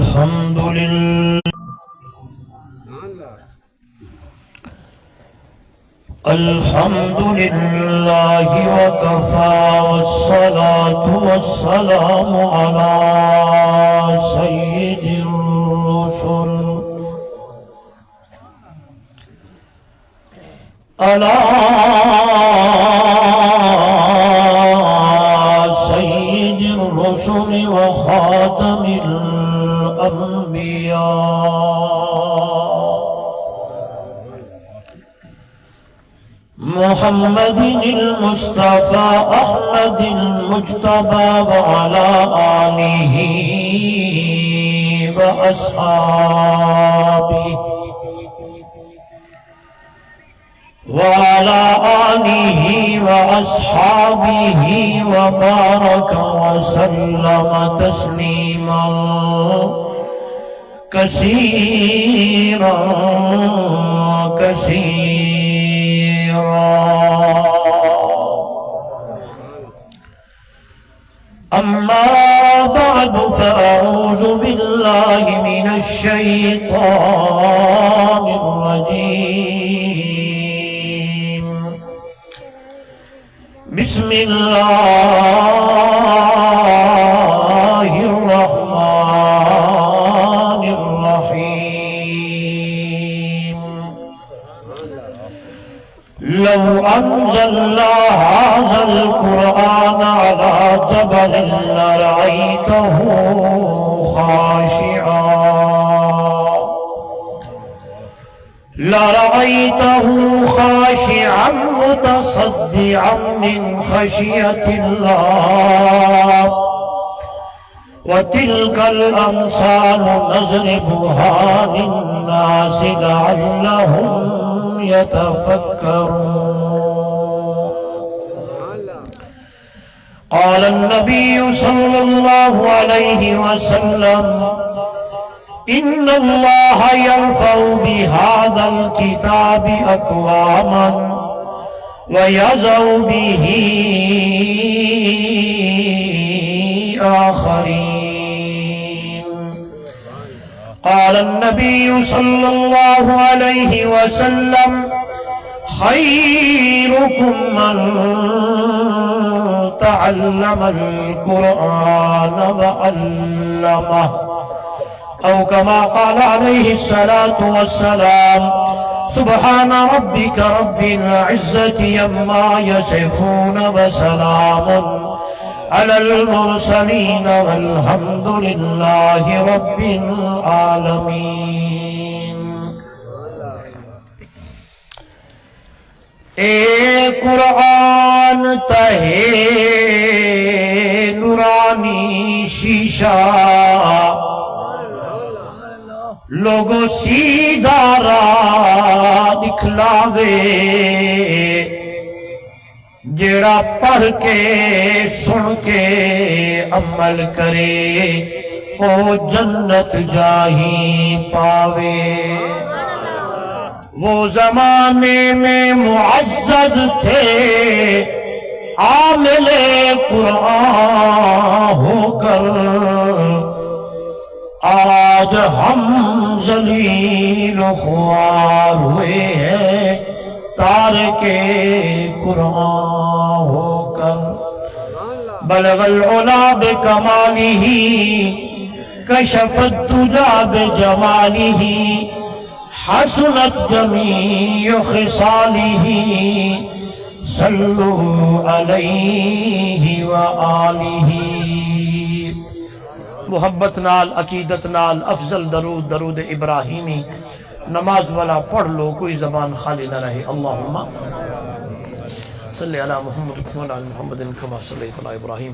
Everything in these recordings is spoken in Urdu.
الحمد لله الحمد لله وكفى والصلاة والسلام على سيد الرسل على سيد الرسل وخاتم الأنبياء محمد المصطفى أحمد المجتبى وعلى آله وأصحابه وبارك وسلم تسليما كثيرا أما بعد فأعوذ بالله من الشيطان الرجيم بسم الله الرحمن الرحيم لو أنزلنا هذا القرآن على جبل لرأيته خاشعا متصدعا من خشية الله وتلك الأمثال نضربها للناس لعلهم يتفكرون قال النبي صلى الله عليه وسلم إن الله يرفع بهذا الكتاب أقواما ويضع به آخرين قال النبي صلى الله عليه وسلم خيركم من تعلم القرآن وعلمه أو كما قال عليه الصلاة والسلام سبحان ربك رب العزة عما يصفون وسلام على المرسلين والحمد لله رب العالمين اے قرآن تہے نورانی شیشہ لوگو سیدھا راہ دکھلاوے جیڑا پڑھ کے سن کے عمل کرے او جنت جاہی پاوے وہ زمانے میں معزز تھے عامل قرآن ہو کر آج ہم ذلیل و خوار ہوئے ہیں تارک قرآن ہو کر بلغ العلا بکمالہ کشف الدجا بجمالہ حسنت جمیع خصالہ صلو علیہ وآلہ محبت نال عقیدت نال افضل درود درود ابراہیمی نماز والا پڑھ لو کوئی زبان خالی نہ رہے اللہم صلی علی محمد وعلی آل محمد کما صلیت علی ابراہیم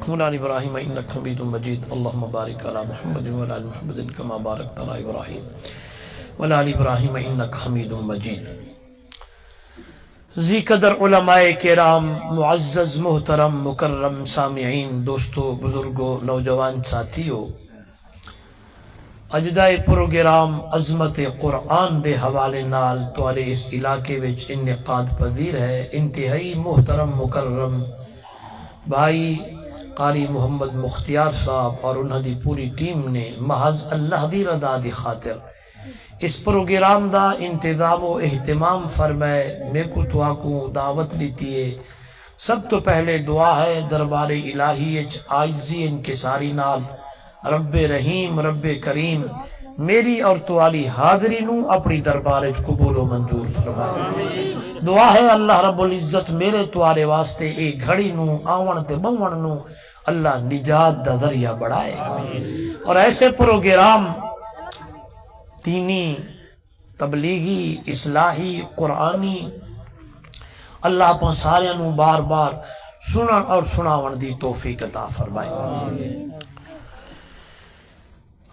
وعلی آل ابراہیم انک حمید مجید اللہم بارک علی محمد وعلی آل محمد کما بارکت علی ابراہیم وعلی آل ابراہیم انک حمید مجید ذی قدر علماء کرام معزز محترم مکرم سامعین دوستو بزرگو نوجوان ساتھیو اجدائے پروگرام عظمت قرآن دے حوالے نال توارے اس علاقے وچ انعقاد پذیر ہے انتہائی محترم مکرم بھائی قاری محمد مختیار صاحب اور انہاں دی پوری ٹیم نے محض اللہ دی رضا دی خاطر اس پروگرام دا انتظام و اہتمام فرمائے، میں کو تو آکوں دعوت لیتی ہے۔ سب تو پہلے دعا ہے دربار الہی اچ عاجزی انکساری نال، رب رحیم رب کریم میری اور توالی حاضری نو اپنی دربار اچ قبول و منظور فرمائے۔ دعا ہے اللہ رب العزت میرے توارے واسطے اے گھڑی نو آون تے بون نو اللہ نجات دا ذریعہ بڑھائے، اور ایسے پروگرام دینی، تبلیغی، اصلاحی، قرآنی اللہ اپنا سارے نو بار بار سنن اور سناون دی توفیق عطا فرمائے۔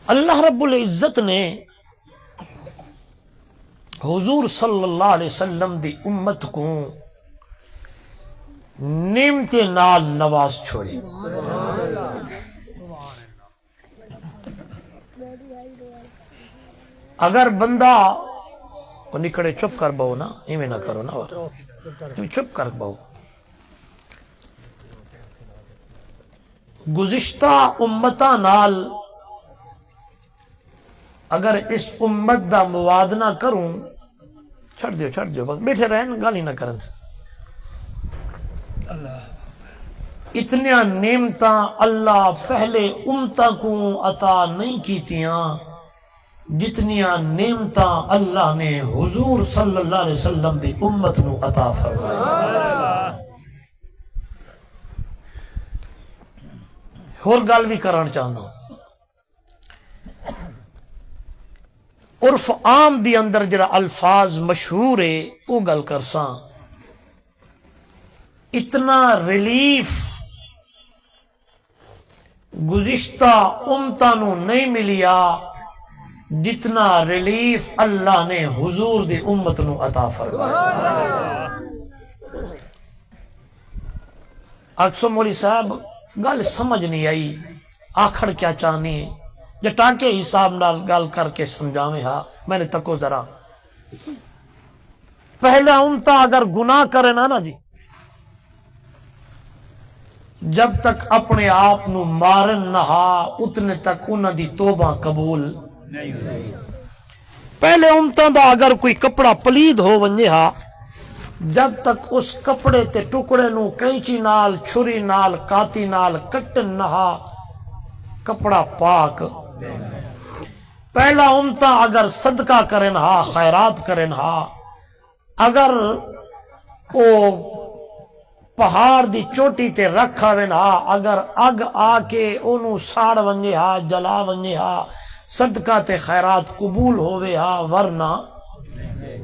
اللہ رب العزت نے حضور صلی اللہ علیہ وسلم دی امت کو نعمت نال نواز چھوڑی۔ اگر بندہ وہ نکڑے چپ کر بہو نا، ایویں نہ کرو نا، چپ کر بہو۔ گزشتہ امتاں نال اگر اس امت دا موازنہ کروں، چھڑ دیو بس بیٹھے رہن، گالی نہ کرن۔ اتنیاں نعمتاں اللہ پہلے امتاں کو عطا نہیں کیتیاں جتنیاں نعمتاں اللہ نے حضور صلی اللہ علیہ وسلم دی امت نو عطا فرمایا۔ اور گل بھی کرن چاہنا، عرف عام دی اندر جڑا الفاظ مشہور ہے وہ گل کرساں۔ اتنا ریلیف گزشتہ امتاں نو نہیں ملیا جتنا ریلیف اللہ نے حضور دی امت نو عطا فرمایا۔ اکثر مولی صاحب گل سمجھ نہیں آئی، آکھڑ کیا چاہنی جٹا کے حساب نال گل کر کے سمجھاویں۔ ہاں میں نے تکو ذرا پہلا امتا اگر گناہ کرے نا جی، جب تک اپنے آپ نو مارن نہ اتنے تک انہاں دی توبہ قبول نہیں۔ پہلے امتاں دا اگر کوئی کپڑا پلید ہو ونجے ہا، جب تک اس کپڑے تے ٹکڑے نو کینچی نال، چھری نال، کاتی نال کٹن نہ کپڑا پاک۔ پہلا امتا اگر صدقہ کرن ہا، خیرات کرن ہا، اگر او پہاڑ دی چوٹی تے رکھا ون ہا، اگر اگ آ کے انہوں ساڑ ونجے ہا، جلا ونجے ہا، صدقہ تے خیرات قبول ہوئے ہا، ورنہ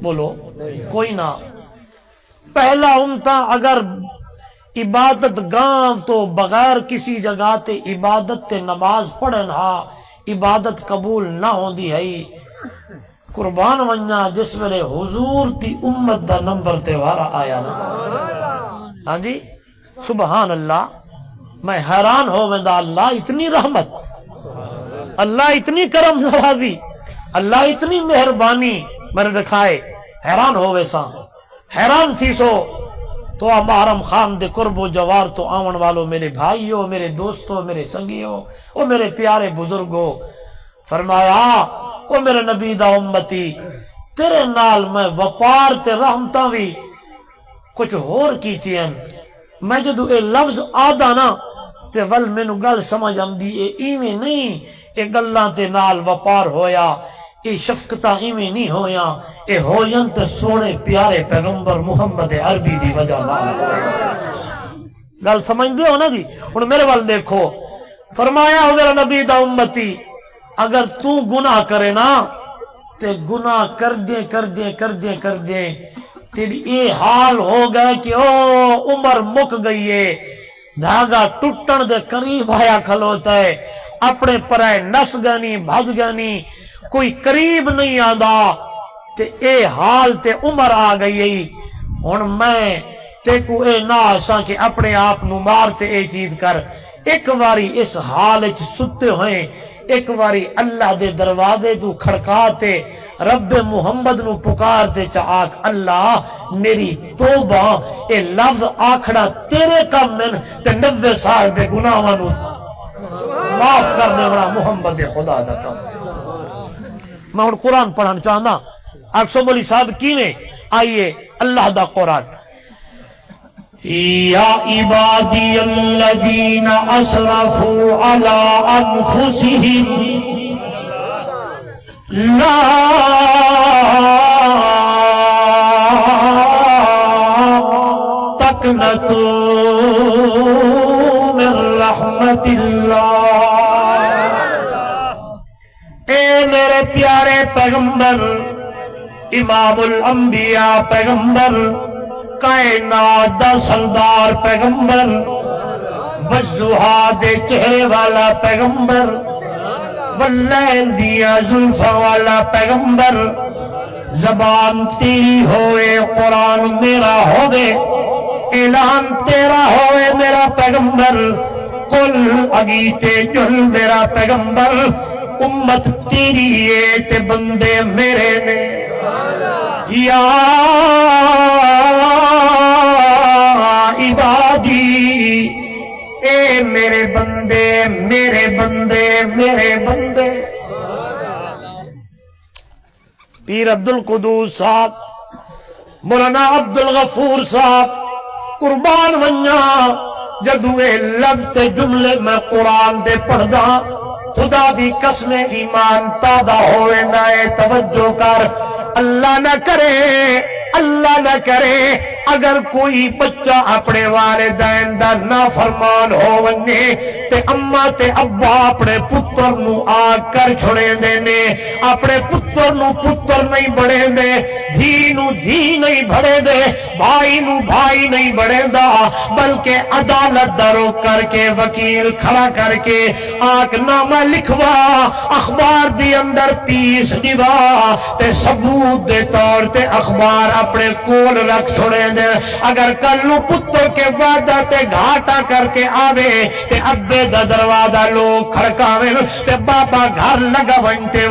بولو کوئی نہ۔ پہلا امتا اگر عبادت گاں تو بغیر کسی جگہ تے عبادت تے نماز پڑھن ہا، عبادت قبول نہ ہوندی ہے۔ قربان ونجا جس ویلے حضور دی امت دا نمبر تے وارا آیا نا، ہاں جی سبحان اللہ، میں حیران ہو ویندا، اللہ اتنی رحمت، اللہ اتنی کرم نوازی، اللہ اتنی مہربانی میرے دکھائے، حیران ہو ویسا، حیران تھی سو تو محرم خان دے قرب و جوار تو آون والو میرے بھائیو، میرے دوستو، میرے سنگیو، او میرے پیارے بزرگو، فرمایا او میرے نبی دا امتی تیرے نال میں وپار تے رحمتاں بھی کچھ ہور کیتی ہیں۔ میں جدو اے لفظ آدھا نا تے ول مینو گل سمجھ آمدی اے ایویں نہیں، اے گلاں تے نال وپار ہویا، اے شفقتاں ایویں نہیں ہویا، اے ہوین تے سونے پیارے پیغمبر محمد عربی دی وجہ نال۔ گل سمجھ دے ہو نا جی؟ ہن میرے وال دیکھو، فرمایا او میرا نبی دا امتی اگر تو گناہ کرے نا تے گناہ کر دیں تیری اے حال ہو گئے کہ او عمر مک گئی ہے، دھاگا ٹوٹن دے قریب آیا کھلوتا ہے، اپنے پرائے نس گانی بھج گانی، کوئی قریب نہیں آندا، تے اے حال تے عمر آ گئی ہے۔ ہن میں تے کو اے نہ آساں کہ اپنے آپ نو مار تے اے چیز کر، ایک واری اس حال وچ ستے ہوئے، ایک واری اللہ دے دروازے تو کھڑکا تے رب محمد نو پکار دے چاک اللہ میری توبہ اے لفظ آکھڑا تیرے کم من تے 90 سال دے گناہاں نو معاف کرنے والا محمد خدا دا کم. میں ہن قرآن پڑھنا چاہنا اکسو مولی صاحب کیویں آئیے اللہ دا قرآن. یا عبادی الذین اسرفوا علی انفسہم لا تقنطوا من رحمت اللہ. اے میرے پیارے پیغمبر امام الانبیاء پیغمبر کائنات دا سردار پیغمبر والضحیٰ دے چہرے والا پیغمبر واللیل دیا زلفاں والا پیغمبر زبان تیری ہوئے قرآن میرا ہوئے اعلان تیرا ہوئے میرا پیغمبر قل اگیتے جل میرا پیغمبر امت تیری ہے تے بندے میرے نے. یا عبادی اے میرے بندے میرے بندے میرے بندے. پیر عبد القدوس صاحب مولانا عبد الغفور صاحب قربان ونیا جدو اے لفظ تے جملے میں قرآن دے پڑھدا خدا دی قسم ایمان تازہ ہوئے نہ توجہ کر. اللہ نہ کرے اگر کوئی بچہ اپنے والدین دا نافرمان ہو ونے تے اما تے ابا اپنے پتر نو آگ کر چھڑے دینے اپنے پتر نو پتر نہیں بڑھے دے دھی نو دھی نہیں بڑھے دے بھائی نو بھائی نہیں بڑھے دا بلکہ عدالت درو کر کے وکیل کھڑا کر کے آگ نامہ لکھوا اخبار دی اندر پیس دیوا تے ثبوت دے طور تے اخبار اپنے کول رکھ چھڑے دے. اگر کلو پتر کے وعدہ تے گھاٹا کر کے آوے تے ابے دا دروازہ لوگ کھڑکاوے تے بابا گھر لگا ونتے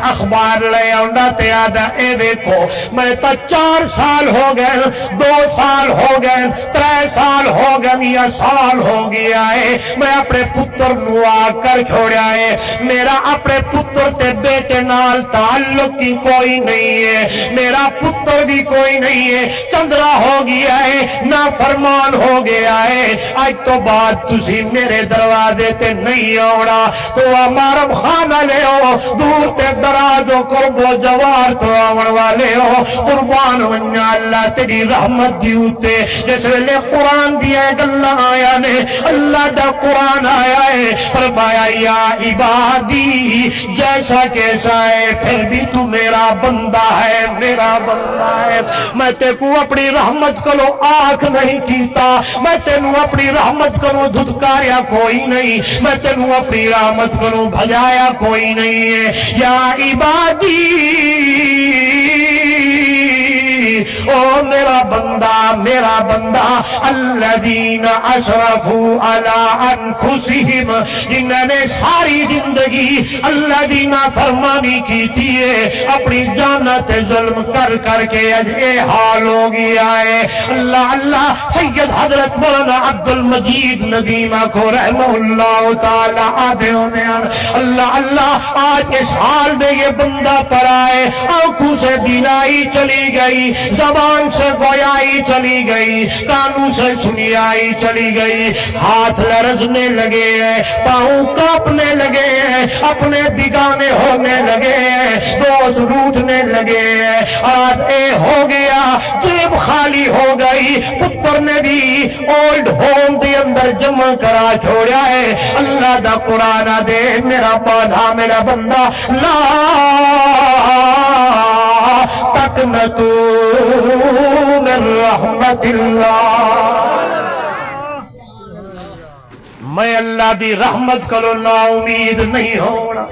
اخبار لے آندا تے آدھا اے دیکھو میں تا 4 سال ہو گئے 2 سال ہو گئے 3 سال ہو گئے یا سال ہو گیا ہے میں اپنے پتر نو آ کر چھوڑیا ہے میرا اپنے پتر تے بیٹے نال تعلق کی کوئی نہیں ہے میرا پتر بھی کوئی نہیں ہے چندرا ہو گیا ہے نافرمان ہو گیا ہے آج تو بعد تسی میرے دروازے تے نہیں آوڑا تو ہمارا خانہ لے ہو دور تے دراز و قرب و جوار تو آوڑ والے ہو قربان ونیا اللہ تیری رحمت دیوتے جس ویلے قرآن دیا گلہ آیا نے اللہ دا قرآن آیا ہے فرمایا یا عبادی جیسا کیسا ہے پھر بھی تو میرا بندہ ہے میرا بندہ ہے میں تے کو اپنی رحمت کرو آنکھ نہیں کیتا میں تینوں اپنی رحمت کرو دھدکاریا کوئی نہیں میں تینوں اپنی رحمت کرو بھجایا کوئی نہیں ہے. یا عبادی او میرا بندہ الذین اسرفوا علی انفسہم جنہوں نے ساری زندگی اللہ دی نافرمانی کیتی ہے اپنی جانت ظلم کر کر کے اج اے حال ہو گیا ہے. اللہ سید حضرت مولانا عبد المجید ندیمہ کو رحمہ اللہ تعالی آدھے ہونے اللہ آج اس حال میں یہ بندہ پر آئے آنکھوں سے بینائی چلی گئی زبان سے گویائی چلی گئی کانوں سے سنیائی چلی گئی ہاتھ لرزنے لگے ہیں پاؤں کانپنے لگے ہیں اپنے بگانے ہونے لگے ہیں دوست روٹنے لگے ہیں آج اے ہو گیا جیب خالی ہو گئی پتر نے بھی اولڈ ہوم دے اندر جمع کرا چھوڑیا ہے. اللہ دا قرآن دے میرا پانا میرا بندہ لا تقنطوا من رحمت اللہ میں اللہ دی رحمت کرو نا امید نہیں ہونا.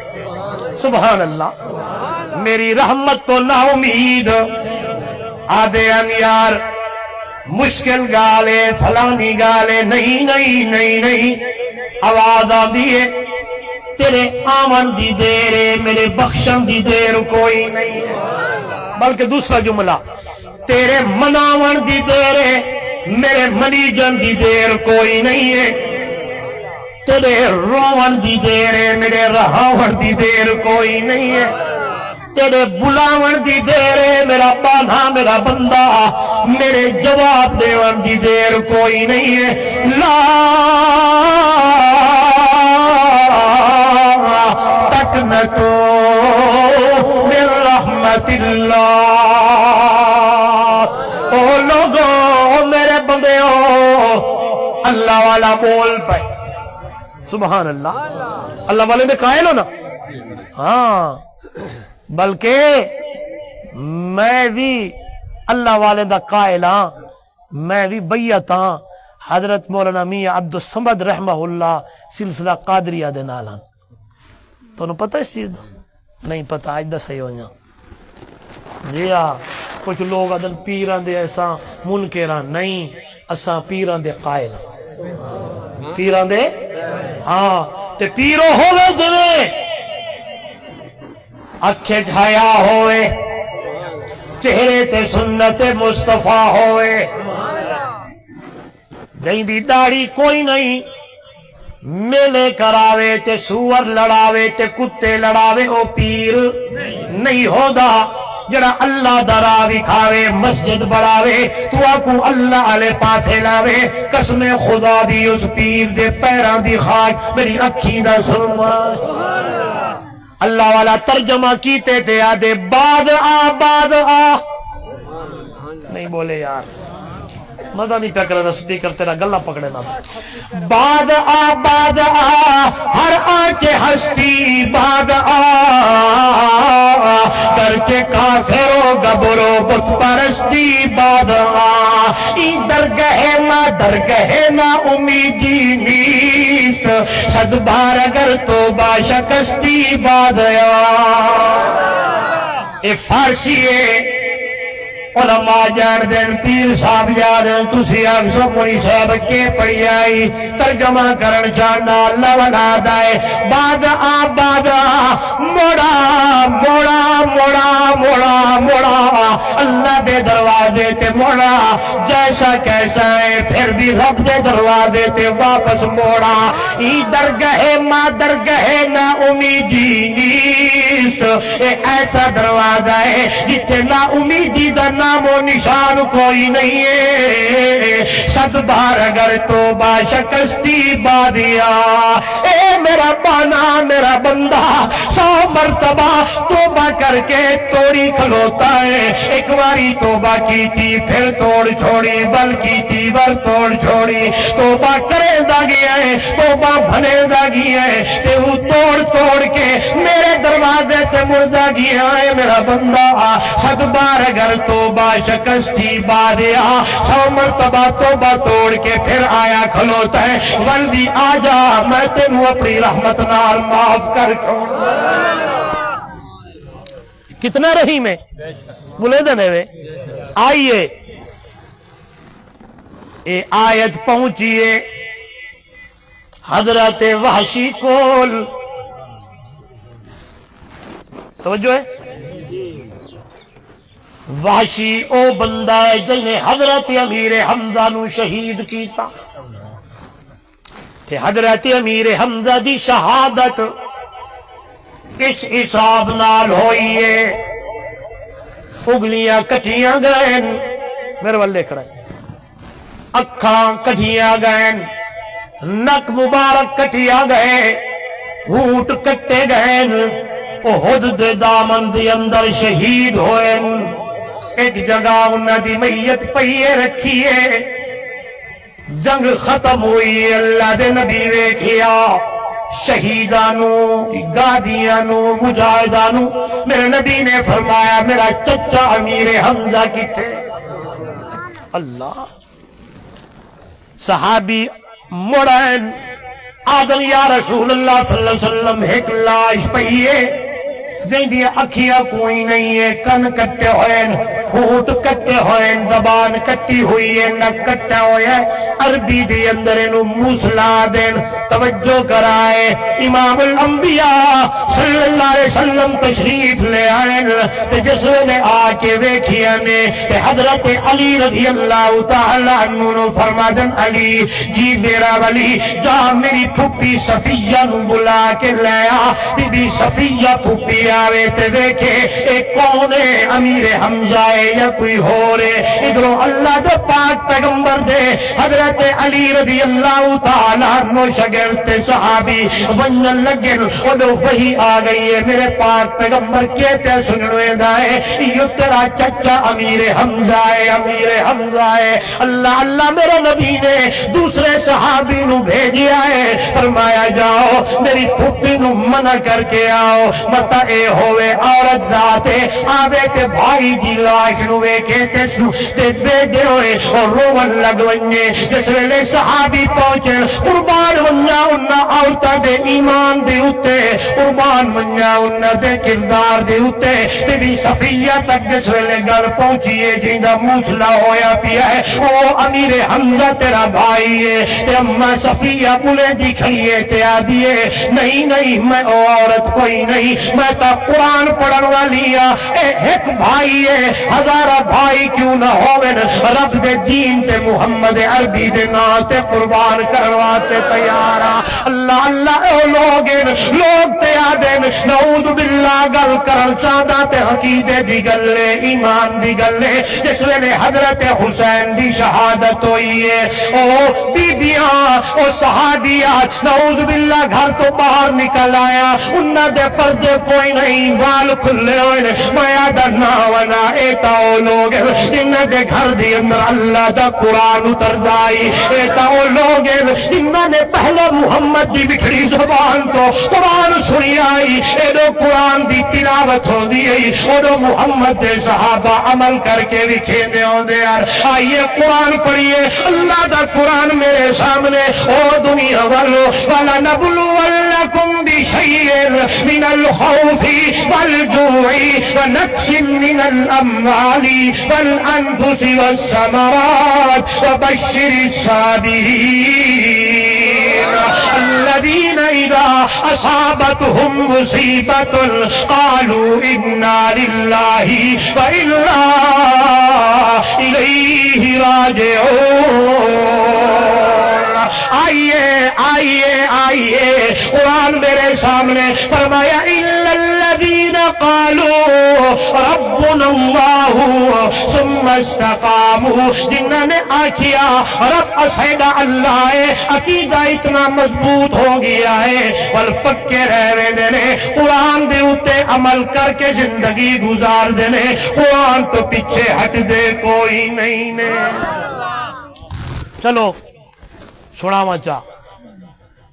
سبحان اللہ میری رحمت تو نا امید آدھے یار مشکل گالے فلانی گالے نہیں آواز آدھی ہے تیرے آمن دی دیر ہے، میرے بخشن دی دیر کوئی نہیں ہے۔ بلکہ دوسرا جملہ، تیرے مناون دی دیر ہے، میرے منیجن دی دیر کوئی نہیں ہے۔ تیرے روون دی دیر ہے، میرے رہاون دی دیر کوئی نہیں ہے۔ تیرے بلاون دی دیر ہے، میرا بانا میرا بندہ، میرے جواب دیون دی دیر کوئی نہیں ہے۔ لا تقنطو من رحمت اللہ۔ او لوگوں، میرے بندیوں، اللہ والا بول پائے، سبحان اللہ۔ اللہ والے میں قائل ہو نا؟ ہاں، بلکہ میں بھی اللہ والے دا قائل ہاں، میں بھی بیعت ہاں حضرت مولانا میاں عبد الصمد رحمہ اللہ سلسلہ قادریہ دے نال ہاں۔ تو انہوں پتہ اس چیز دا نہیں پتہ، آج دا صحیح ہو جا جی ہاں۔ کچھ لوگ ادن پیران دے ایسا منکران نہیں، اساں پیران دے قائل ہاں، پیران دے ہاں۔ تے پیرو ہوئے جویں اکھے جھایا ہوئے، چہرے تے سنت مصطفیٰ ہوئے، جہیں دی داڑھی کوئی نہیں، میلے کراوے تے سور لڑاوے تے کتے لڑاوے، او پیر نہیں ہودا۔ جڑا اللہ درا وکھاوے، مسجد بڑھاوے، تو آکو اللہ علیہ پاسے لاوے، قسم خدا دی اس پیر دے پیران دی خاک میری اکھیں دا سرما۔ اللہ والا ترجمہ کیتے تے آدھے بعد آ نہیں بولے یار، مزہ نہیں پیا کرے، سپیکر تیرا گلہ پکڑے نا۔ بعد آ ہر آنچ ہستی، بعد کر کے کافر و گبرو بت پرستی، بعد ای درگہ نا امیدی نیست، صد بار اگر توبہ شکستی، بعد اے فارسی ہے، علماء جان دین، پیر صاحب جان، تسی آگسو مونی صاحب کے پڑی آئی، ترجمہ کرن چاہنا اللہ والا دائے۔ بعد موڑا موڑا موڑا موڑا موڑا، اللہ دے دروازے تے موڑا، جیسا کیسا ہے پھر بھی رب دے دروازے تے واپس موڑا۔ ای درگہ نا امیدی نیست، اے ایسا دروازہ ہے جتے نا امیدی دا نام و نشان کوئی نہیں ہے، صد بار اگر توبہ شکستی بادیا۔ اے میرا بانا میرا بندہ 100 مرتبہ توبہ کر کے توڑی کھلوتا ہے، ایک باری توبہ کی تھی پھر توڑ چھوڑی، بل کی تھی بل توڑ چھوڑی، توبہ کرے دا گیا ہے، توبہ بھنے دا گیا ہے، تے وہ توڑ کے میرے دروازے تے مردہ گیا ہے۔ میرا بندہ 100 بار اگر توبہ شکستی بادیا، 100 مرتبہ توبہ توڑ کے پھر آیا کھلوتا ہے، ولدی آجا میں تینوں اپنی رحمت نال معاف کر چھوڑ۔ کتنا رحیم ہے بولے دنے وے۔ آئیے اے آیت پہنچیے حضرت وحشی کول، توجہ ہے۔ وحشی او بندہ ہے جنہیں حضرت امیر حمزہ نو شہید کیتا، تے حضرت امیر حمزہ دی شہادت اس حساب نال ہوئی ہے، اگلیاں کٹیاں گئن، میرے والے کھڑا ہے، اکھاں کٹیاں گئن، نک مبارک کٹیا گئے، ہونٹ کٹے گئن، احد دے دامن دے اندر شہید ہوئن۔ ایک جگہ انہاں دی میت پئیے رکھیے، جنگ ختم ہوئی، اللہ دے نبی ویکھیا شہیدانو گادیانو مجاہدانو، میرے نبی نے فرمایا میرا چچا امیر حمزہ کی تھے۔ اللہ صحابی مڑین آدم یا رسول اللہ صلی اللہ علیہ وسلم، ایک لاش پئیے جن دی اکھیاں کوئی نہیں ہے، کن کٹے ہوئے، ہونٹ کٹے ہوئے زبان کٹی ہوئی ہے نک کٹا ہویا ہے عربی دے اندر انہوں موسلا دین توجہ کرائے امام الانبیاء صلی اللہ علیہ وسلم تشریف لے آئے تے جس نے آ کے ویکھیا نے تے حضرت علی رضی اللہ تعالی عنہ نے فرما دن علی جی میرا ولی جا میری پھوپھی صفیہ نو بلا کے لیا بی بی صفیہ پھوپھی آوے تے ویکھے اے کون ہے امیر حمزہ یا کوئی ہو رہے ادھروں اللہ دے پاک پیغمبر دے حضرت علی رضی اللہ تعالیٰ عنہ شگرد صحابی ونجن لگن ادھو وہی آ گئی ہے میرے پاک پیغمبر کہتے سنوے دائے یہ تیرا چچا امیر حمزہ ہے امیر حمزہ ہے اللہ اللہ میرے نبی نے دوسرے صحابی نو بھیجیا ہے فرمایا جاؤ میری پھوپھی نو منع کر کے آؤ متا اے ہوئے عورت ذاتے آوے تے بھائی دی لاش نو کہتے سنو تے بے دے ہوئے اور روون لگ ونجے جس ویلے صحابی پہنچے قربان ونجا انہا عورتہ دے ایمان دے اتے قربان ونجا انہا دے کردار دے اتے تے بھی صفیہ تک جس ویلے گھر پہنچیے جیندہ موسلا ہویا پیا ہے او امیر حمزہ تیرا بھائی ہے تے اممہ صفیہ بولے دکھائیے تے آدھیے نہیں نہیں میں او عورت کوئی نہیں میں تا قرآن پڑھن والیا اے ایک بھائی ہے ہزارہ بھائی کیوں نہ ہوئن رب دے دین تے محمد عربی دے ناتے قربان کرواتے تیارا اللہ اللہ اے لوگ تے آدین نعوذ باللہ گل کرن چاہدہ تے حقیدے دی گلے ایمان دی گلے جس میں حضرت حسین دی شہادت ہوئی ہے او بی بیاں او صحابیات نعوذ باللہ گھر تو باہر نکل آیا انہا دے پردے کوئی نہیں وال کھلے ہوئے میں آدھا ناونا ایتا او لوگ انہا دے گھر دی اندر اللہ دا قرآن اتر دائی ایتا او لوگ انہا نے پہلے محمد دی بکھڑی زبان تو قرآن سنی آئی ایدو قرآن دی تلاوت ہو دی ایدو محمد دے صحابہ عمل کر کے وکھے دے ہوں دے یار آئیے قرآن پڑھئے اللہ دا قرآن میرے سامنے او دنیا والو وَلَا نَبْلُوَلَّكُمْ بِشَيْءٍ مِنَ الْخَوْفِ وَالْجُوعِ وَنَقْصٍ مِنَ الْأَمْوَالِ وَالْأَنفُسِ وَالثَّمَرَاتِ وَبَشِّرِ الصَّابِرِينَ الذين إذا أصابتهم مصيبة قالوا إنا لله وإنا إليه راجعون آئیے آئیے آئیے قرآن میرے سامنے فرمایا إلا الذين قالوا ربنا الله ثم استقاموا جنہوں نے آکھیا رب اسیدہ اللہ ہے عقیدہ اتنا مضبوط ہو گیا ہے ول پکے رہے دینے قرآن دے اتے عمل کر کے زندگی گزار دینے قرآن تو پیچھے ہٹ دے کوئی نہیں نے چلو سنا مچا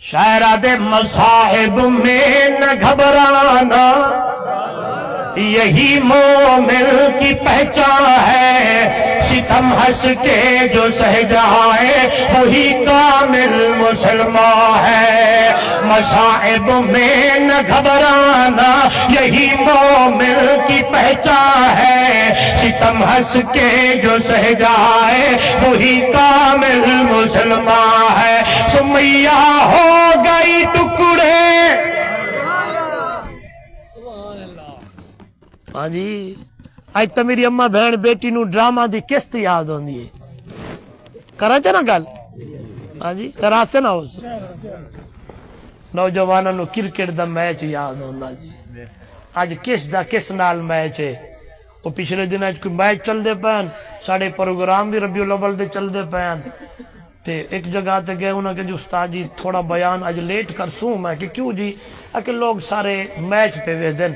شاعرہ دے مصاحب میں نہ گھبرانا یہی مومن کی پہچان ہے ستم ہنس کے جو سہ جائے وہی کامل مسلمان ہے مصائب میں نہ گھبرانا یہی مومن کی پہچان ہے ستم ہنس کے جو سہ جائے وہی کامل مسلمان ہے سمیہ ہو گئی ٹکڑے ہاں جی آج تو میری اماں بہن بیٹی نو ڈرامہ دی قسط یاد ہوندی ہے کرا چا نا گل ہاں جی راستے نہ ہو نوجوانوں نو کرکٹ دا میچ یاد ہوندا جی اج کس نال میچ ہے وہ پچھلے دن کوئی میچ چل دے پین ساڑے پروگرام بھی ربیع الاول دے چل دے پین تے ایک جگہ تے گئے انہاں کہ جو استاد جی تھوڑا بیان اج لیٹ کر سوں میں کہ کیوں جی کہ لوگ سارے میچ پہ وے دن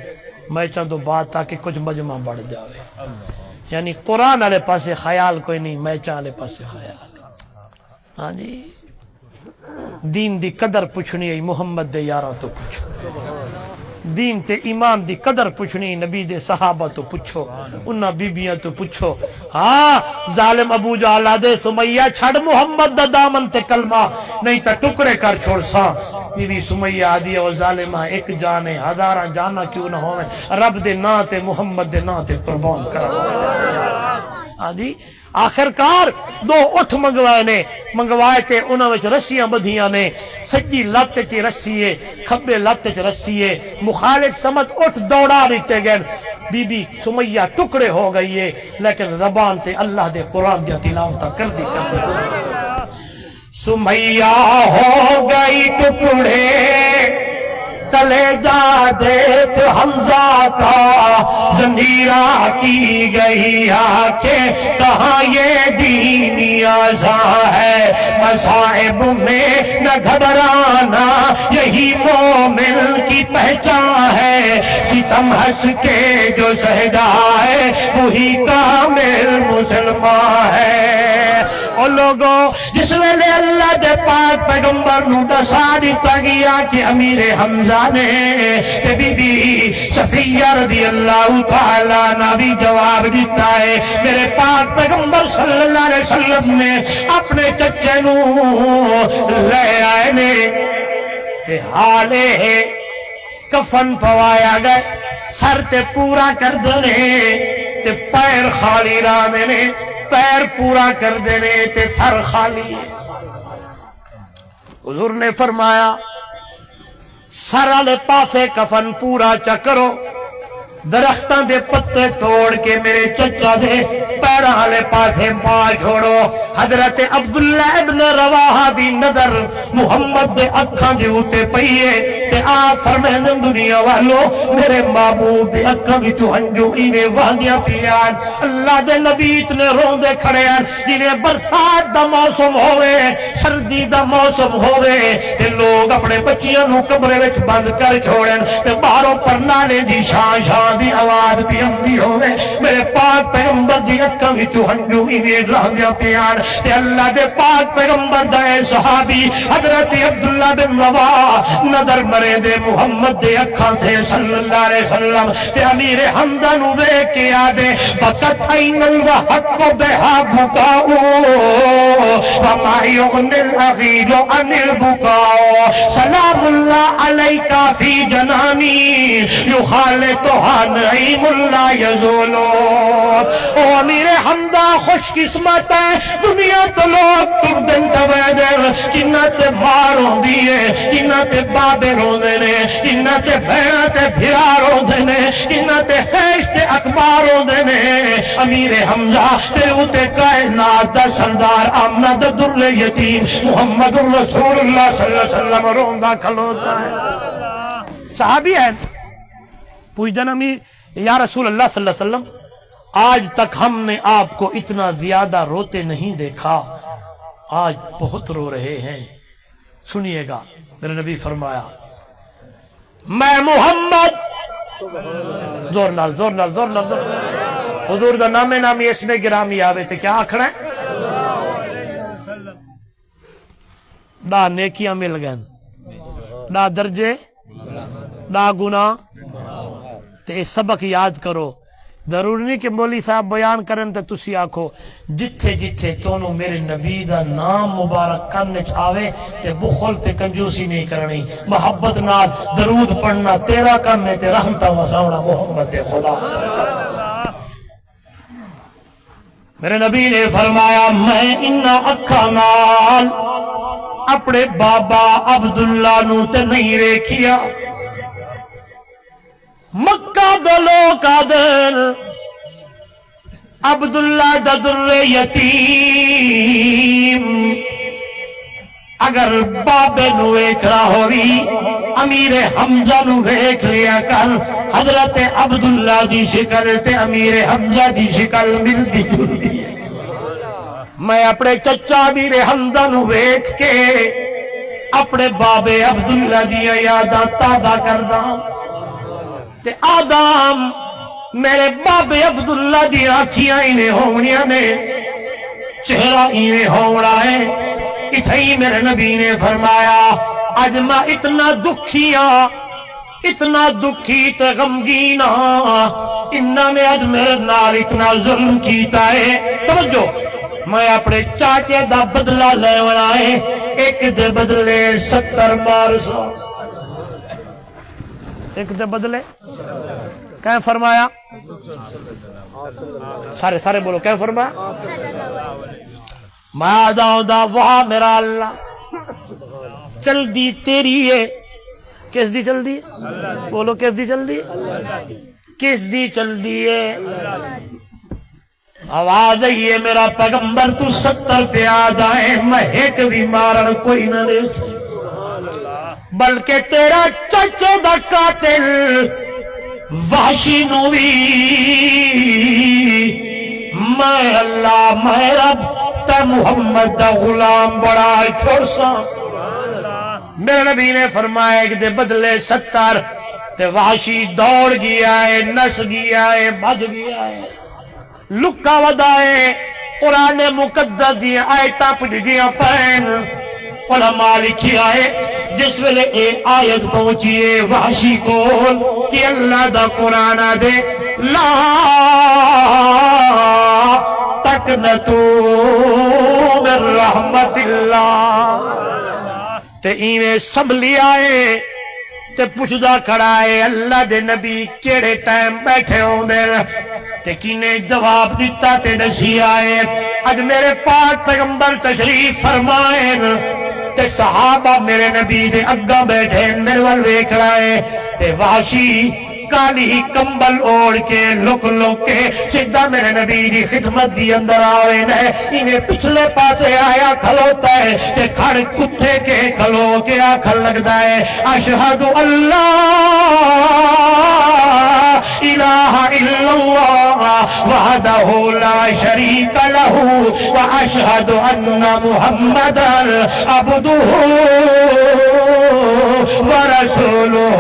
میچاں تو بات تاکہ کچھ مجمع بڑھ جاوے یعنی قرآن والے پاسے خیال کوئی نہیں میچاں والے پاسے خیال ہاں جی دین دی قدر پوچھنی ہے محمد دے یاراں تو پوچھو دین تے ایمان دی قدر پوچھنی نبی دے صحابہ تو پوچھو انہاں بیبیاں تو پوچھو ہاں ظالم ابو جہل دے سمیہ چھڑ محمد دا دامن تے کلمہ نہیں تا ٹکڑے کر چھوڑ سا بی بی سمیہ آدھی او ظالمہ ایک جانے ہزاراں جانا کیوں نہ ہوئے رب دے نا تے محمد دے نا تے قربان کرا آدھی آخرکار دو اٹھ منگوائے تے انہاں وچ رسیاں بدھیاں نے سجی لت تے رسی ہے کھبے لت تے رسی ہے مخالف سمجھ اٹھ دوڑا دیتے گئے بی بی سمیہ ٹکڑے ہو گئی ہے لیکن زبان تے اللہ دے قرآن دیا تلاوت کر دی سمیہ ہو گئی ٹکڑے کلیجہ دیکھ حمزہ کا زنجیرہ کی گئی آنکھیں کہاں یہ دینی آزاں ہے مصائب میں نہ گھبرانا یہی مومن کی پہچان ہے ستم ہنس کے جو سہ جائے وہی کامل مسلمان ہے اور لوگوں جس ویلے اللہ دے پاک پیغمبر نو دسا دیتا گیا کہ امیر حمزہ نے تے بی بی صفیہ رضی اللہ تعالیٰ عنہ بھی جواب دیتا ہے میرے پاک پیغمبر صلی اللہ علیہ وسلم نے اپنے چچے نو لے آئے نے تے حالے کفن پوایا گئے سر تے پورا کر دینے تے پیر خالی رانے نے پیر پورا کر دینے تے سر خالی حضور نے فرمایا سر والے پاسے کفن پورا چکرو درختاں دے پتے توڑ کے میرے چچا دے پیراں والے پاسے پا چھوڑو حضرت عبداللہ ابن رواحہ دی نظر محمد دے اکھاں دے اوتے پئیے تے آپ فرمیندے دنیا والو میرے محبوب دے اکھاں وچوں ہنجو ایویں وہندیاں پیان اللہ دے نبی اتنے روندے کھڑے ہیں جنہیں برسات دا موسم ہوئے سردی دا موسم ہوئے تے لوگ اپنے بچیاں نو کمرے وچ بند کر چھوڑن تے باہروں پر نالے دی شان شان دی آواز بھی اندی ہوئے میرے پاک پیغمبر دی اکھاں وچوں ہنجو ایویں رہندیاں پیان تے اللہ دے پاک پیغمبر دے صحابی حضرت عبداللہ بن رواحہ نظر مرے دے محمد دے اکھاں تھے صلی اللہ علیہ وسلم تے امیر حمزہ نو ویکھ کے آدے فقط این الحق بہا بکاؤ وما یغنی العغیر عن البکاؤ سلام اللہ علیکہ فی جنانی یخالطہا نعیم اللہ یزولو او امیر حمزہ خوش قسمت ہے دنیا تو لوگ تر دن تویدر کنہ تے ماروں دیئے کنہ تے بابے رو دینے کنہ تے بھیڑا تے بھیرا رو دینے کنہ تے خیش تے اکبار رو دینے امیر حمزہ تیرے اوتے کائنات دا سردار آمنہ دا در یتیم محمد رسول اللہ صلی اللہ علیہ وسلم روندہ کھلوتا ہے صحابی ہے پوچھتا نمی یا رسول اللہ صلی اللہ علیہ وسلم آج تک ہم نے آپ کو اتنا زیادہ روتے نہیں دیکھا آج بہت رو رہے ہیں سنیے گا میرے نبی فرمایا میں محمد زور نال زور نال زور نال زور حضور دا نام نامی اس میں گرامی آوے تھے کیا آکھنا ہے دا نیکیاں مل گئے دا درجے دا گناہ تے سبق یاد کرو ضروری نہیں کہ مولی صاحب بیان کرن تے تسی آکھو جتھے جتھے تونوں میرے نبی دا نام مبارک کرنے آوے تے بخل تے کنجوسی نہیں کرنی محبت نال درود پڑھنا تیرا کرنے تے رحمتہ وساونا محمد خدا میرے نبی نے فرمایا میں انہا اکھا نال اپنے بابا عبداللہ نو تے نہیں ریکھیا مکہ دلو کا دل عبداللہ دا در یتیم اگر بابے نو ایک رہا ہوئی امیر حمزہ نو ایک لیا کر حضرت عبداللہ دی شکل تے امیر حمزہ دی شکل ملتی جلتی ہے میں اپنے چچا امیر حمزہ نو ایک کے اپنے بابے عبداللہ دی یاداں تازہ کردہ تے آدم میرے بابے عبداللہ دی آنکھیاں انہیں ہونیاں نے چہرہ انہیں ہونا ہے اتھائی میرے نبی نے فرمایا آج میں اتنا دکھی تے غمگینا انہاں نے آج میرے نال اتنا ظلم کیتا ہے توجہ میں اپنے چاچے دا بدلہ لے ونا ہے ایک دے بدلے 70 مار سا، ایک دے بدلے کیا فرمایا؟ سارے بولو کیا فرمایا؟ میں جاؤں دا واہ میرا اللہ، چل دی تیری ہے، کس دی چل دی؟ بولو کس دی چل دی؟ کس دی چل دی ہے؟ آواز ہے میرا پیغمبر تو 70 پہ آدھائے، میں ایک بھی مارن کوئی نہ دے سکتا، بلکہ تیرا چچے دا قاتل وحشی نو بھی میں اللہ میں رب تے محمد دا غلام بڑا چھوڑ سا۔ میرے نبی نے فرمایا کہ دے بدلے 70 تے وحشی دوڑ گیا ہے، نس گیا ہے، بھج گیا ہے، لکا ودائے، قرآن مقدس دی آیتاں پڑھ گیا پین، علماء لکھی آئے جس ویلے اے آیت پہنچیے وحشی کو کہ اللہ دا قرآن دے لا تقنطو من رحمت اللہ، تے ایویں سنبھلی آئے تے پوچھدا کھڑا ہے اللہ دے نبی کیڑے ٹائم بیٹھے ہوندے تے کینے جواب دیتا تے نسی آئے۔ اج میرے پاک پیغمبر تشریف فرمائیں تے صحابہ میرے نبی دے اگا بیٹھے میرے وال ویکھ رہے تے وحشی کالی کمبل اوڑھ کے لک کے سیدھا میرے نبی دی خدمت دی اندر آوے نے، انہیں پچھلے پاسے آیا کھلوتا ہے تے کھڑ کتے کے کھلو کے آکھن لگتا ہے اشہد اللہ الہ الا اللہ وحدہ لا شریک لہ واشہد ان محمدا عبدہ ورسولہ۔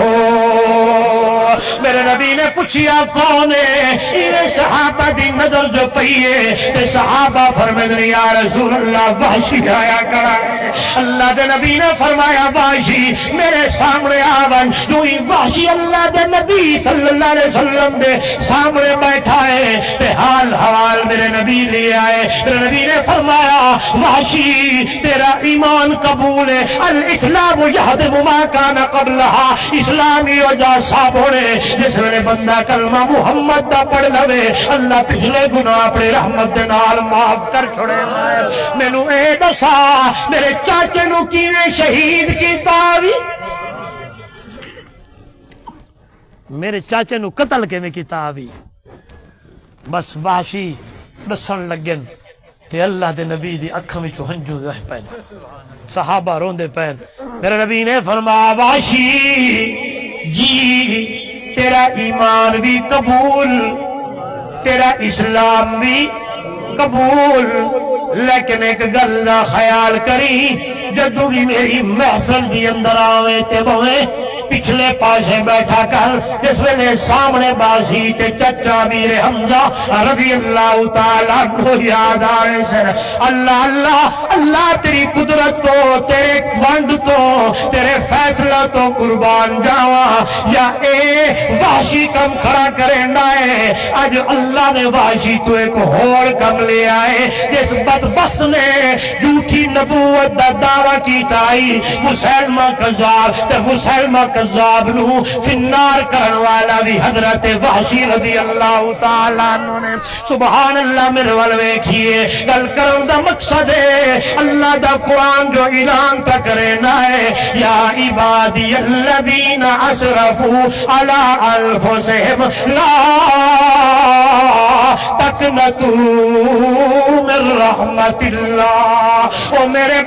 میرے نبی نے پوچھیا کون ہے؟ انہیں صحابہ دی نظر جو پئیے تے صحابہ فرمائے یا رسول اللہ وحشی آیا کرا ہے۔ اللہ دے نبی نے فرمایا وحشی میرے سامنے آون، جو ہی وحشی اللہ دے نبی صلی اللہ علیہ وسلم دے سامنے بیٹھا ہے تے حال حوال میرے نبی لے آئے۔ میرے نبی نے فرمایا وحشی تیرا ایمان قبول ہے، الاسلام یہدم ما کان قبلہا، اسلامی وجہ صاحب ہونے جس ویلے بندہ کلمہ محمد دا پڑھ لوے اللہ پچھلے گناہ اپنے رحمت دے نال معاف کر چھوڑے۔ مینوں اے دسا میرے چاچے نو کیویں شہید کیتا وی؟ میرے چاچے نو قتل کیویں کیتا وی؟ بس وحشی دسن لگن تے اللہ دے نبی دی اکھاں وچوں ہنجو وہ پین، صحابہ روندے پین۔ میرے نبی نے فرمایا وحشی جی تیرا ایمان بھی قبول، تیرا اسلام بھی قبول، لیکن ایک گل دا خیال کری جدو بھی میری محفل دی اندر آوے تے بویں پچھلے پاسے بیٹھا کر، جس ویلے سامنے بازی تے چچا میرے حمزہ رضی اللہ تعالیٰ عنہ یاد آئے سر۔ اللہ اللہ اللہ تیری قدرت تو تیرے وانڈ تو تیرے فیصلہ تو قربان جاوا، یا اے وحشی کم کھڑا کریں نائے آج اللہ نے وحشی تو ایک اور کم لے آئے جس بدبخت نے جھوٹی نبوت دا دعویٰ کی تائی مسلمہ کذاب تے مسلمہ کذاب نو فنار کرن والا بھی حضرت وحشی رضی اللہ تعالیٰ عنہ نے۔ سبحان اللہ میرے والوے کیے گل کرن دا مقصد ہے اللہ دا قرآن جو اعلان تا کرے نائے یا عبادی الذین اسرفوا علی انفسہم لا تقنطوا من رحمت اللہ۔ او میرے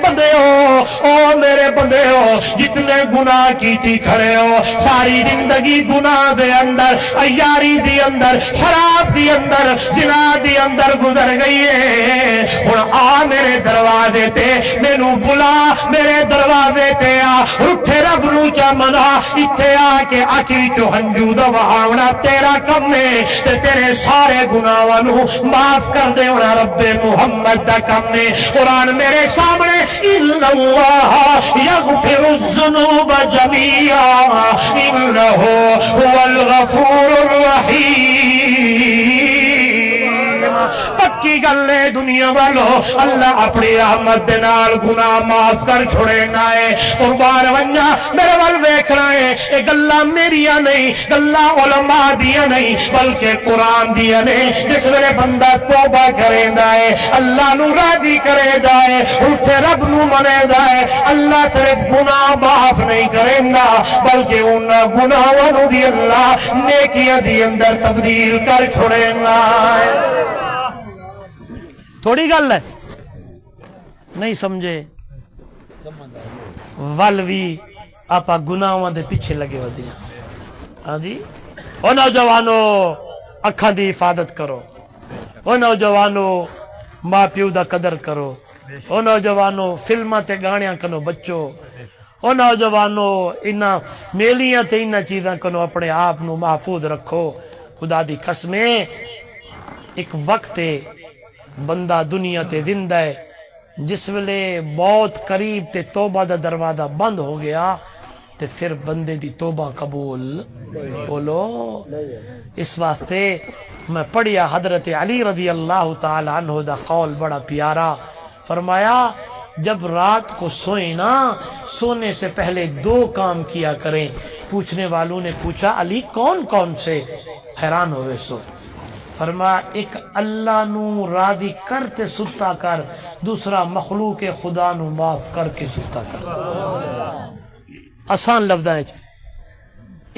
بندے ہو جتنے گناہ کیتی کھڑے ہو، ساری زندگی گناہ دے اندر، عیاری دی اندر، شراب دی اندر، زنا دی اندر گزر گئی ہے، اور آ میرے دروازے تے مینوں بلا، میرے دروازے تے آ، رٹھے رب نو چا منا، اتھے آ کے اکھی وچوں ہنجو دا وہاونا تیرا کم ہے تے تیرے سارے گناہاں نو معاف کر دے ہونا رب محمد دا کم ہے۔ قرآن میرے سامنے ان اللہ یغفر الذنوب جميعا انه هو الغفور الرحیم، پکی وڈی گل ہے دنیا والو اللہ اپنی رحمت دے نال گناہ معاف کر چھوڑے نہ ہے قربان ونجا میرے وال ویکھنا ہے اے گلاں میریاں نہیں گلاں علماء دیاں نہیں بلکہ قرآن دیاں نے جس ویلے بندہ توبہ کریندا ہے اللہ نو راضی کریندا ہے اٹھے رب نو منیندا ہے اللہ صرف گناہ معاف نہیں کریندا بلکہ انہاں گناہاں نو دی اللہ نیکیاں دی اندر تبدیل کر چھوڑیندا ہے تھوڑی گل ہے نہیں سمجھے ولوی آپا گناہاں دے پیچھے لگے ودیاں ہاں جی او نوجوانو اکھاں دی حفاظت کرو او نوجوانو ماں پیو دا قدر کرو او نوجوانو فلماں تے گانیاں کنو بچو او نوجوانو انہاں میلیاں تے انہاں چیزاں کنو اپنے آپ نو محفوظ رکھو خدا دی قسمیں ایک وقت ہے بندہ دنیا تے زندہ ہے جس ویلے بہت قریب تے توبہ دا دروازہ بند ہو گیا تے پھر بندے دی توبہ قبول بولو اس واسطے میں پڑھیا حضرت علی رضی اللہ تعالی عنہ دا قول بڑا پیارا فرمایا جب رات کو سوئیں نا سونے سے پہلے 2 کام کیا کریں پوچھنے والوں نے پوچھا علی کون کون سے حیران ہوئے سو فرمایا ایک اللہ نو راضی کرتے ستا کر دوسرا مخلوق خدا نو معاف کر کے ستا کر آسان لفظ ہے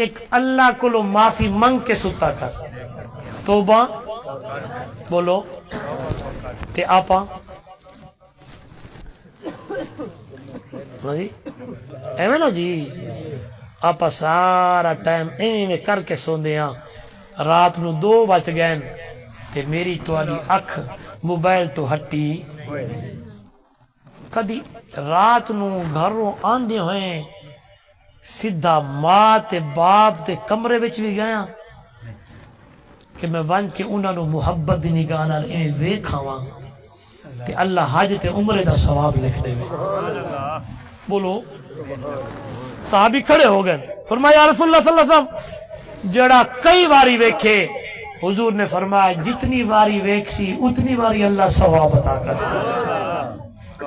ایک اللہ کو لو معافی منگ کے ستا کر توبہ بولو تے آپا ایویں نا جی آپا سارا ٹائم ایویں میں کر کے سوندے ہاں رات نو 2 بج گئے تے میری تواڈی اکھ موبائل تو ہٹی کدی رات نو گھروں آندے ہوئے سیدھا ماں تے باپ تے کمرے وچ بھی گیا کہ میں ون کے انہاں نو محبت دی نگاہ نال ایویں ویکھاواں تے اللہ حج تے عمرے دا ثواب لکھ دے بولو صحابی کھڑے ہو گئے فرمایا یا رسول اللہ صلی اللہ علیہ وسلم جڑا کئی واری ویکھے حضور نے فرمایا جتنی واری ویکسی اتنی واری اللہ ثواب عطا کر سی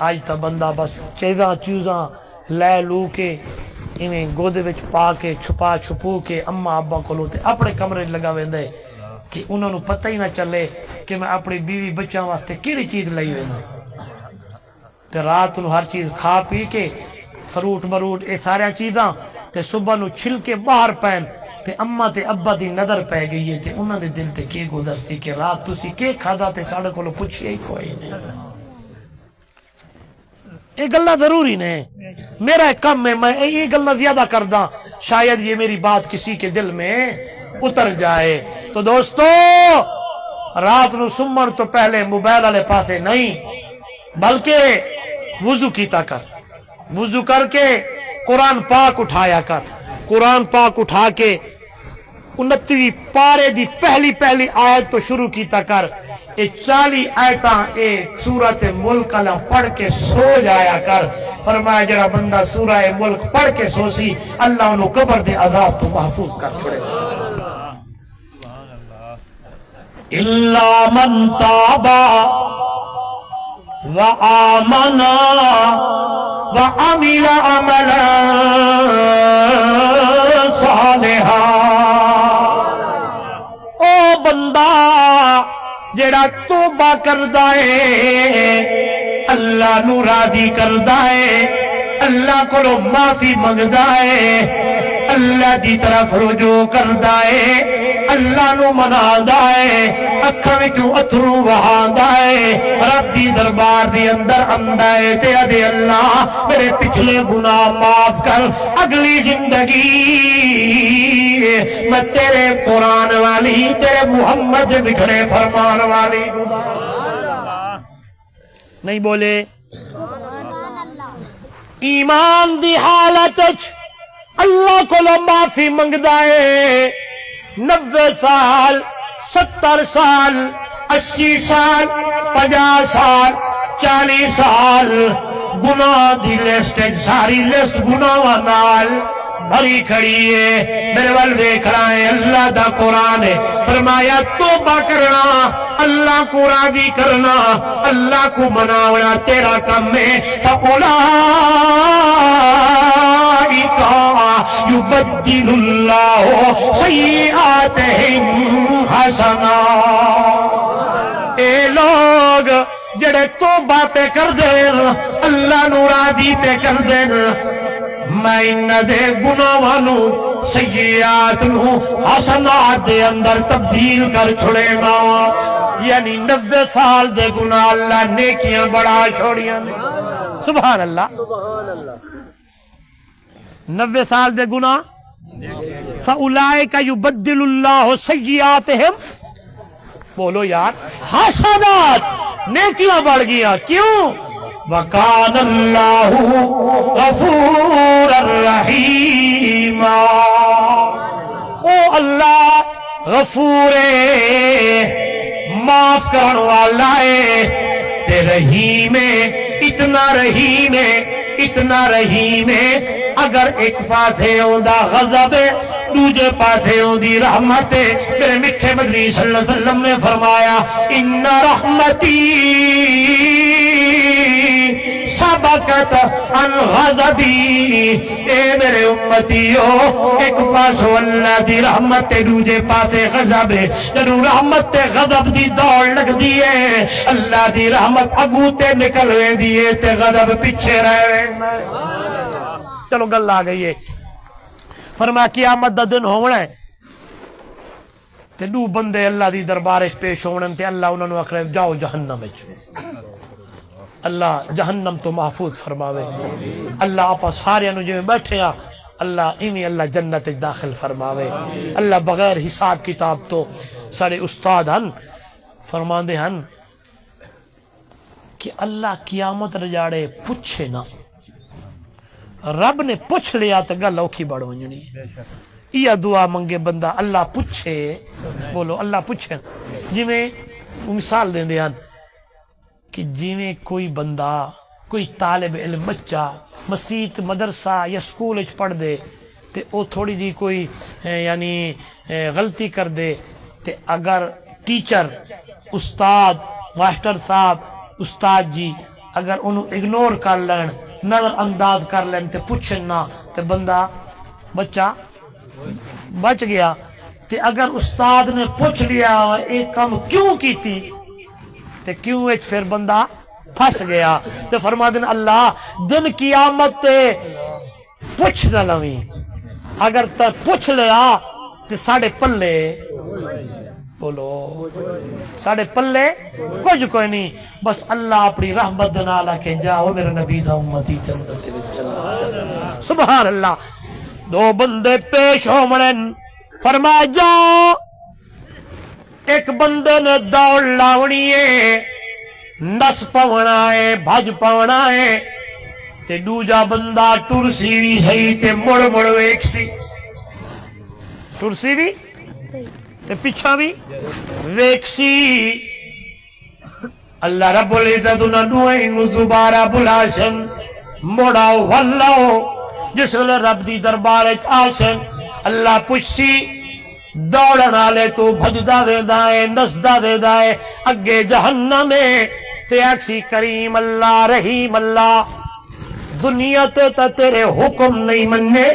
آج تا بندہ بس چیزاں لے لو کے انہیں گودے وچ پا کے چھپا چھپو کے اماں ابا کو لوتے اپنے کمرے لگا ویندے کہ انہوں نے پتہ ہی نہ چلے کہ میں اپنی بیوی بچوں واسطے کیڑی چیز لئی ویندے تے رات نو ہر چیز کھا پی کے فروٹ مروٹ اے سارے چیزاں تے صبح نو چھل کے باہر پین تے اماں تے ابا دی نظر پہ گئی ہے تے انہاں دے دل تے کی گزرتی کہ رات تسی کی کھادا تے ساڈے کولوں پوچھیا ہی کوئی نہیں یہ گلاں ضروری نے میرا کم ہے میں یہ گلاں زیادہ کردا شاید یہ میری بات کسی کے دل میں اتر جائے تو دوستو رات نو سمن تو پہلے موبائل والے پاسے نہیں بلکہ وضو کیتا کر وضو کر کے قرآن پاک اٹھایا کر قرآن پاک اٹھا کے 29ویں پارے دی پہلی آیت تو شروع کیتا کر اے 40 آیتاں اے سورۃ ملک اللہ پڑھ کے سو جایا کر فرمایا جڑا بندہ سورہ ملک پڑھ کے سو سی اللہ انہوں قبر دے عذاب تو محفوظ کر چھوڑے الا من تابا وآمنا وعمل عملا صالحا او بندہ جڑا توبہ کردا ہے اللہ نو راضی کردا ہے اللہ کو معافی منگدا ہے اللہ دی طرف رجوع کردا ہے اللہ نو منادا ہے اکھاں وچوں اتھرو وہاندا ہے رب دی دربار دے اندر آندا ہے تے ادے اللہ میرے پچھلے گناہ معاف کر اگلی زندگی میں تیرے قرآن والی تیرے محمد بکھرے فرمان والی نہیں بولے ایمان دی حالت اللہ کو معافی منگدا ہے 90 سال 70 سال 80 سال 50 سال 40 سال گناہ دی لسٹ ساری لسٹ گناہ نال بھری کھڑی ہے میرے ول دیکھ رہا ہے اللہ دا قرآن ہے فرمایا توبہ کرنا اللہ کو راضی کرنا اللہ کو مناونا تیرا کم ہے یبدل اللہ سیئاتہم حسنات اے لوگ جڑے توبہ تے کر دین اللہ نو راضی تے کر دین میں انہ دے گناہاں نو سیئات نو حسنات دے اندر تبدیل کر چھڑے گا یعنی 90 سال دے گناہ اللہ نیکیاں بڑا چھوڑیاں سبحان اللہ 90 سال دے گناہ فَأُولَئِكَ يُبَدِّلُ اللَّهُ سَيِّئَاتِهِمْ بولو یار حسنات نیکیاں بڑھ گیا کیوں وَكَانَ اللَّهُ غَفُورًا رَحِيمًا او اللہ غفور معاف کرن والا ہے تے رحیم اتنا رحیم اتنا رحیم اگر ایک پاسے ہوندا غضب دوجے پاسے ہوندی رحمت میرے میٹھے مدنی صلی اللہ علیہ وسلم نے فرمایا ان رحمتی سبقت عن غضبی اے میرے امتیو ایک پاسو اللہ دی رحمت دوجے پاسے غضب جنو رحمت غضب دی دوڑ لگ دیئے اللہ دی رحمت اگو تے نکلوے دیئے تے غضب پیچھے رہے چلو گل آ گئی ہے فرمایا قیامت دا دن ہونا ہے تے دو بندے اللہ دی دربارش پیش ہونا تے اللہ انہوں نے اکھرے جاؤ جہنم وچ اللہ جہنم تو محفوظ فرماوے اللہ آپا سارے انہوں جو بیٹھے ہیں اللہ انہی اللہ جنت داخل فرماوے اللہ بغیر حساب کتاب تو سارے استاد ہن فرماندے ہن کہ اللہ قیامت رجاڑے پوچھے نہ رب نے پوچھ لیا تو گل اوکھی بڑھ ونجنی یہ دعا منگے بندہ اللہ پوچھے بولو اللہ پوچھے جی میں مثال دیں دے ہن کہ جی میں کوئی بندہ کوئی طالب علم بچہ مسجد مدرسہ یا سکول اچ پڑھ دے تے او تھوڑی جی کوئی یعنی غلطی کر دے تے اگر ٹیچر استاد ماسٹر صاحب استاد جی اگر انہوں اگنور کر لین نظر انداز کر لین تے پوچھن نہ تے بندہ بچہ بچ گیا تے اگر استاد نے پوچھ لیا ایک کام کیوں کی تھی تے کیوں ایک پھر بندہ پھنس گیا تے فرما دن اللہ دن قیامت تے پوچھ نہ لویں اگر تا پوچھ لیا تے ساڑھے پلے بولو ساڑھے پلے کچھ کوئی نہیں بس اللہ اپنی رحمت دنالا کہ جاؤ میرے نبی دا امتی جنت وچ چلا سبحان اللہ دو بندے پیش ہو مرن فرما جاؤ ایک بندے نے دوڑ لاؤنی ہے نس پونا ہے بھج پونا ہے تے دوجا بندہ ٹرسی بھی صحیح تے مڑ مڑ ویک سی ٹرسی بھی تے پیچھا بھی ویک سی اللہ رب العزت انہوں دوبارہ بلاشن موڑاؤ واللہو جس لئے رب دی دربار آشن اللہ پوچھی دوڑنا لے تو بھجدہ دے دائے نسدہ دے دائے اگے جہنم میں تے اکسی کریم اللہ رحیم اللہ دنیا تے تا تیرے حکم نہیں مننے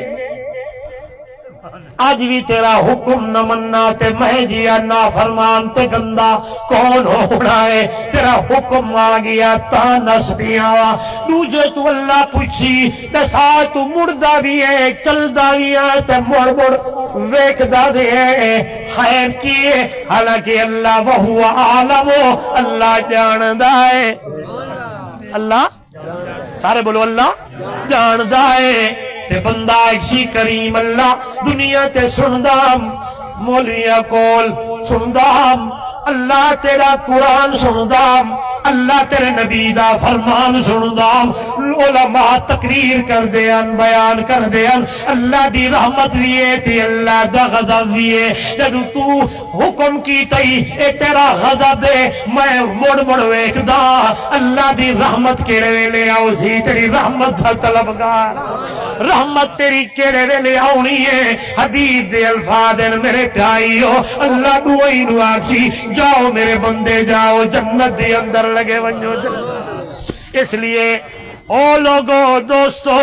آج بھی تیرا حکم نہ مننا تے محجیا نافرمان تے گندہ کون ہونا ہے تیرا حکم آ گیا تا نسبیاں دوجے تو اللہ پوچھی تے ساتھ تو مردہ بھی ہے چل دا بھی ہے تے مڑ مڑ ویک دا بھی ہے خیر کیے حالانکہ اللہ وہو عالمو اللہ جاندہ ہے اللہ سارے بولو اللہ جاندہ ہے تے بندہ ایسی کریم اللہ دنیا تے سندام مولیاں کول سندام اللہ تیرا قرآن سندام اللہ تیرے نبی دا فرمان سندام علماء تقریر کر دیان بیان کر دیان اللہ دی رحمت بھی ہے تے اللہ دا غضب بھی ہے جدو تو حکم کی تئی اے تیرا غضب ہے میں مڑ ویکھ دا اللہ دی رحمت کیڑے ویلے آؤ سی تیری رحمت دا طلبگار رحمت تیری کیڑے ویلے آؤنی ہے حدیث دے الفاظ میرے پیائیو اللہ دوئی نو آکسی جاؤ میرے بندے جاؤ جنت دے اندر لگے ونجو جنت اس لیے او لوگو دوستو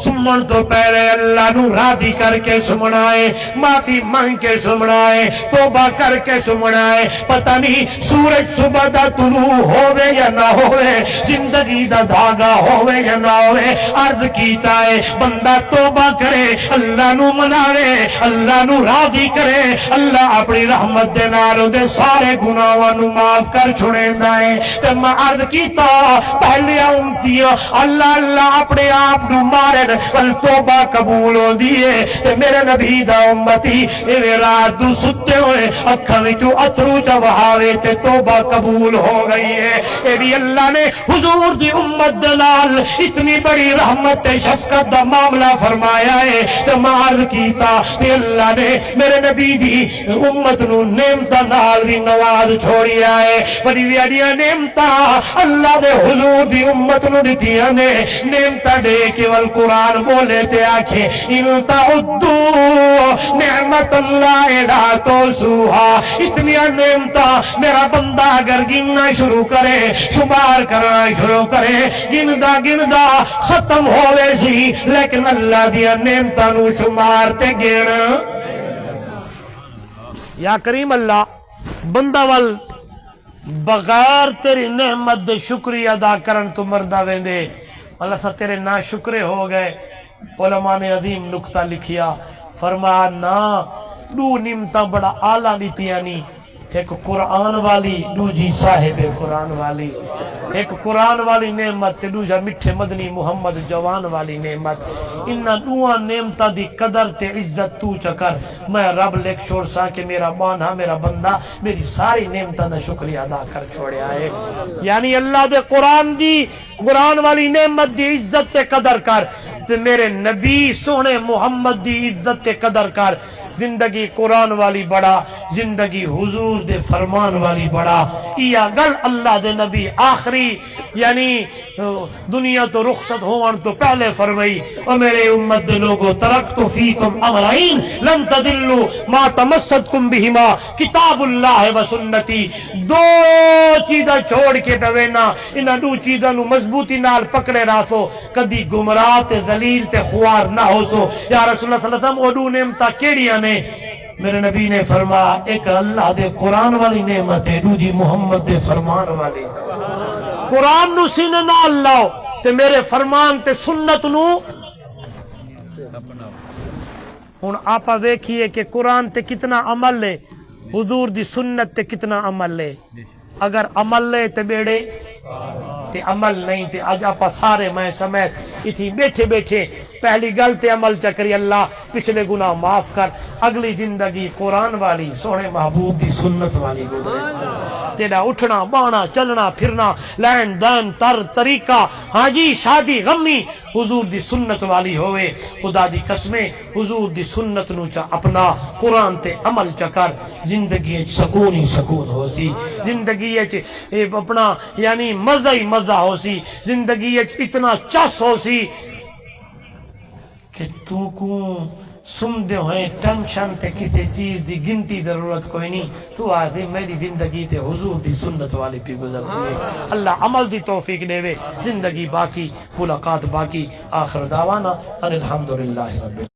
سمن تو پہلے اللہ نو راضی کر کے سمنائے معافی مانگ کے سمنائے توبہ کر کے سمنائے پتہ نہیں سورج صبح دا طلوع ہوئے یا نہ ہوئے زندگی دا دھاگا ہوئے یا نہ ہوئے عرض کیتا ہے بندہ توبہ کرے اللہ نو مناوے اللہ نو راضی کرے اللہ اپنی رحمت دے نالوں دے سارے گناہاں نو معاف کر چھڑیندا ہے تے میں عرض کیتا پہلے امتیاں اللہ اللہ اپنے آپ نو مارے ول توبہ قبول ہو دیئے تے میرے نبی دا امتی اے رات دو ستے ہوئے اکھاں وچوں اتھرو چا وہاوے تے توبہ قبول ہو گئی ہے اے بھی اللہ نے حضور دی امت دلال اتنی بڑی رحمت شفقت دا معاملہ فرمایا ہے تے معرض کیتا تے اللہ نے میرے نبی دی امت نو نعمتاں نال دی نواز چھوڑیا ہے بڑی ویڑیاں نعمتاں اللہ دے حضور دی امت نو دتیاں نے نعمتاں دے کے ول قرآن بولے تے آکھے ان تعدو نعمت اللہ لا تحصوها اتنی نعمتاں میرا بندہ اگر گننا شروع کرے شمار کرنا شروع کرے گندا ختم ہوئے سی لیکن اللہ دیا نعمتاں نو شمار تے گن یا کریم اللہ بندہ ول بغیر تیری نعمت دے شکریہ ادا کرن تو مردہ ویندے اللہ سا تیرے نا شکرے ہو گئے علماء نے عظیم نکتہ لکھیا فرمایا نا دو نعمتاں بڑا آلہ لیتیاں نہیں ایک قرآن والی دو جی صاحب قرآن والی ایک قرآن والی نعمت دو جا مٹھے مدنی محمد جوان والی نعمت انہا دوہاں نعمتہ دی قدر تے عزت تو چکر میں رب لکھ چھوڑ سا کہ میرا بانا میرا بندہ میری ساری نعمتہ دا شکریہ ادا کر چھوڑے آئے یعنی اللہ دے قرآن والی نعمت دی عزت تے قدر کر تے میرے نبی سونے محمد دی عزت تے قدر کر زندگی قرآن والی بڑا زندگی حضور دے فرمان والی بڑا یا گل اللہ دے نبی آخری یعنی دنیا تو رخصت ہوان تو پہلے فرمائی او میرے امت دے لوگو ترکتو فیکم امرین لن تدلو ما تمسدکم بہما کتاب اللہ و سنتی دو چیزاں چھوڑ کے دوینا انہا دو چیزاں نو مضبوطی نال پکڑے راسو کدی گمراہ تے ذلیل تے خوار نہ ہو سو یا رسول اللہ صلی اللہ علیہ وسلم او دو نعمتہ کیڑیاں نے میرے نبی نے فرمایا ایک اللہ دے قرآن والی نعمت ہے دوجی محمد دے فرمان والی قرآن نو سینے نہ اللہ تے میرے فرمان تے سنت نو ہن آپا دیکھئے کہ قرآن تے کتنا عمل لے حضور دی سنت تے کتنا عمل لے اگر عمل لے تے بیڑے تے عمل نہیں تے آج آپا سارے میں سمیت اتھی بیٹھے بیٹھے پہلی گل تے عمل چکری اللہ پچھلے گناہ معاف کر اگلی زندگی قرآن والی سونے محبوب دی سنت والی گزرے تیرا اٹھنا بانا چلنا پھرنا لین دین تر طریقہ ہاں جی شادی غمی حضور دی سنت والی ہوئے خدا دی قسمیں حضور دی سنت نو چا اپنا قرآن تے عمل چکر زندگی اچ سکون ہی سکون ہو سی زندگی اچ اپنا یعنی مزہ ہی مزہ ہو سی زندگی اچ اتنا چس ہو سی کہ تو کو سمدے ہوئے ٹینشن تے کتے چیز دی گنتی ضرورت کوئی نہیں تو آدھے میری زندگی تے حضور دی سنت والی پی گزر دیئے اللہ عمل دی توفیق دے وے زندگی باقی ملاقات باقی آخر دعوانا ان الحمدللہ رب